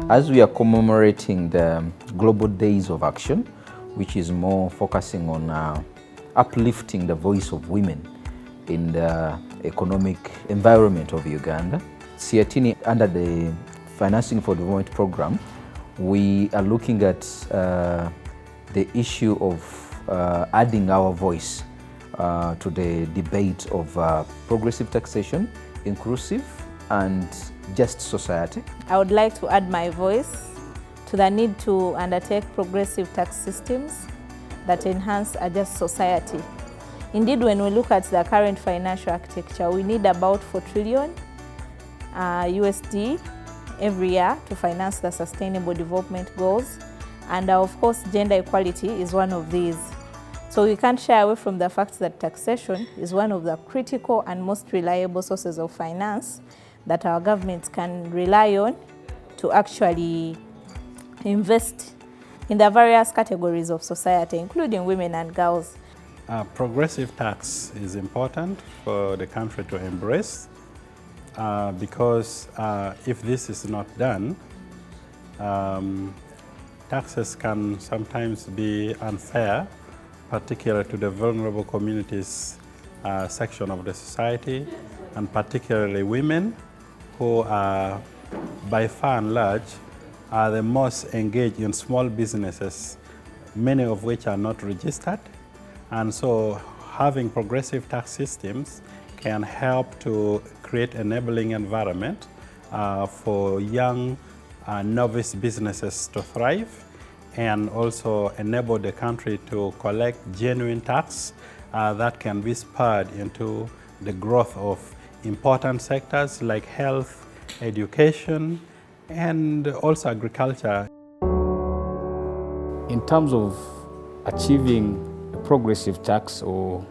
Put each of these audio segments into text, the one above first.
As we are commemorating the Global Days of Action, which is more focusing on uplifting the voice of women in the economic environment of Uganda, Siatini, under the Financing for Development program, we are looking at the issue of adding our voice to the debate of progressive taxation, inclusive and just society. I would like to add my voice to the need to undertake progressive tax systems that enhance a just society. Indeed, when we look at the current financial architecture, we need about 4 trillion USD every year to finance the sustainable development goals. And of course, gender equality is one of these. So we can't shy away from the fact that taxation is one of the critical and most reliable sources of finance that our governments can rely on to actually invest in the various categories of society, including women and girls. Progressive tax is important for the country to embrace because if this is not done, taxes can sometimes be unfair, particularly to the vulnerable communities section of the society, and particularly women, who are by far and large are the most engaged in small businesses, many of which are not registered. And so having progressive tax systems can help to create an enabling environment for young novice businesses to thrive, and also enable the country to collect genuine tax that can be spurred into the growth of important sectors like health, education, and also agriculture. In terms of achieving a progressive tax, or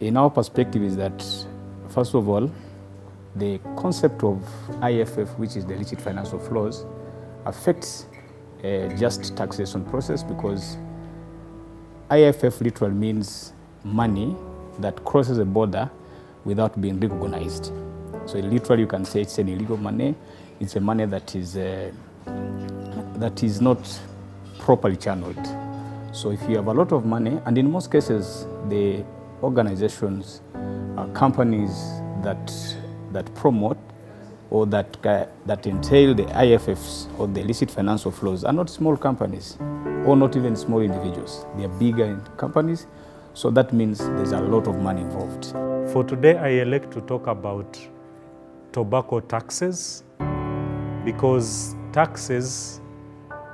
in our perspective, is that, first of all, the concept of IFF, which is the illicit financial flows, affects a just taxation process, because IFF literally means money that crosses a border without being recognized. So literally you can say it's an illegal money. It's a money that is not properly channeled. So if you have a lot of money, and in most cases the organizations, companies that promote or that entail the IFFs or the illicit financial flows are not small companies or not even small individuals. They are bigger companies. So that means there's a lot of money involved. For today, I elect to talk about tobacco taxes, because taxes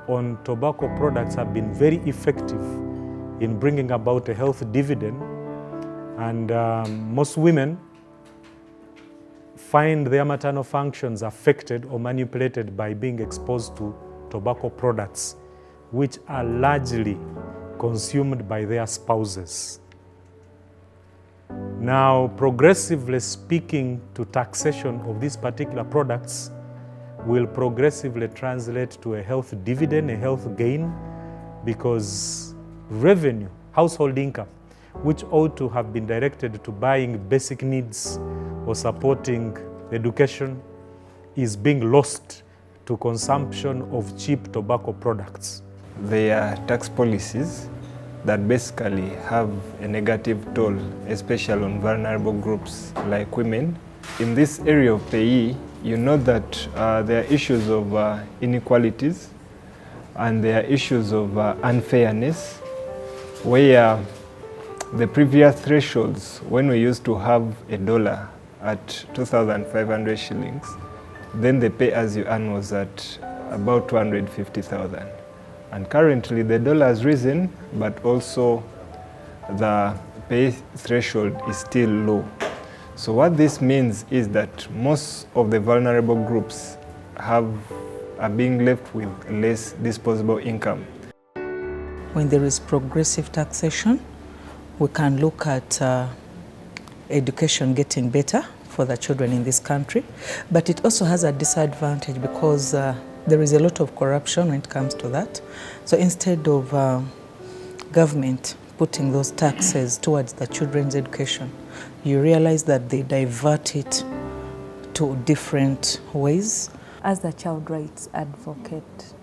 on tobacco products have been very effective in bringing about a health dividend. And most women find their maternal functions affected or manipulated by being exposed to tobacco products, which are largely consumed by their spouses. Now, progressively speaking to taxation of these particular products will progressively translate to a health dividend, a health gain, because revenue, household income, which ought to have been directed to buying basic needs or supporting education, is being lost to consumption of cheap tobacco products. They are tax policies that basically have a negative toll, especially on vulnerable groups like women. In this area of payee, you know that there are issues of inequalities, and there are issues of unfairness, where the previous thresholds, when we used to have $1 at 2,500 shillings, then the pay as you earn was at about 250,000. And currently the dollar has risen, but also the pay threshold is still low. So what this means is that most of the vulnerable groups are being left with less disposable income. When there is progressive taxation, we can look at education getting better for the children in this country, but it also has a disadvantage because there is a lot of corruption when it comes to that. So instead of government putting those taxes towards the children's education, you realize that they divert it to different ways. As a child rights advocate,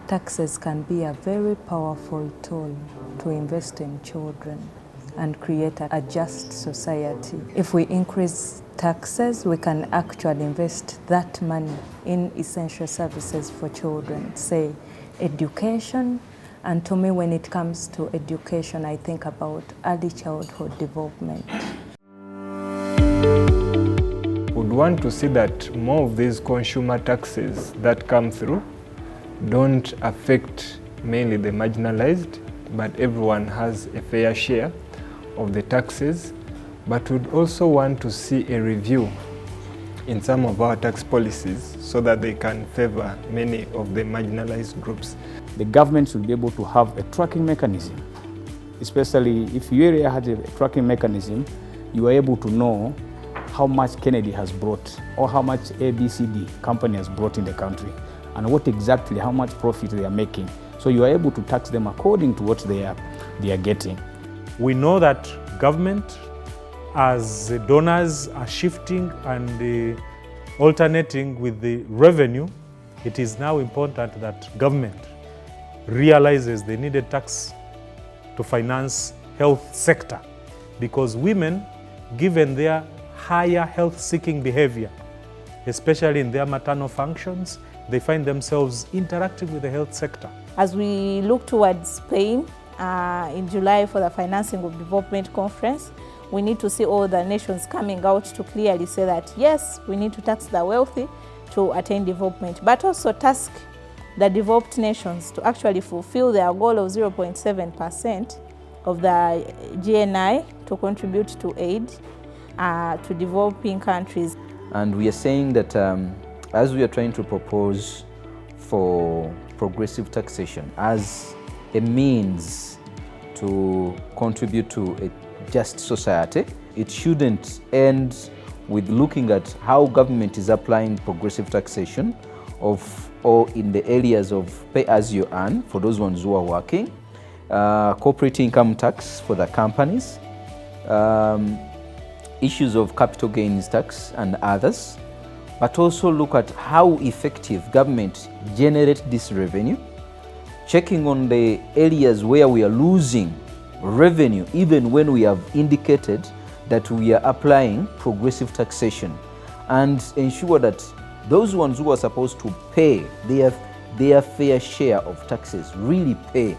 taxes can be a very powerful tool to invest in children and create a just society. If we increase taxes, we can actually invest that money in essential services for children, say education. And to me, when it comes to education, I think about early childhood development. Would want to see that more of these consumer taxes that come through don't affect mainly the marginalized, but everyone has a fair share of the taxes. But would also want to see a review in some of our tax policies so that they can favor many of the marginalized groups. The government should be able to have a tracking mechanism, especially if your area has a tracking mechanism, you are able to know how much Kennedy has brought or how much ABCD company has brought in the country and what exactly, how much profit they are making. So you are able to tax them according to what they are getting. We know that government as the donors are shifting and alternating with the revenue. It is now important that government realizes the needed tax to finance health sector, because women, given their higher health-seeking behavior, especially in their maternal functions, they find themselves interacting with the health sector. As we look towards Spain in July for the Financing of Development Conference, we need to see all the nations coming out to clearly say that, yes, we need to tax the wealthy to attain development, but also task the developed nations to actually fulfill their goal of 0.7% of the GNI to contribute to aid to developing countries. And we are saying that as we are trying to propose for progressive taxation as a means to contribute to a just society, it shouldn't end with looking at how government is applying progressive taxation or in the areas of pay as you earn for those ones who are working, corporate income tax for the companies, issues of capital gains tax and others, but also look at how effective government generates this revenue, checking on the areas where we are losing revenue, even when we have indicated that we are applying progressive taxation, and ensure that those ones who are supposed to pay their fair share of taxes really pay.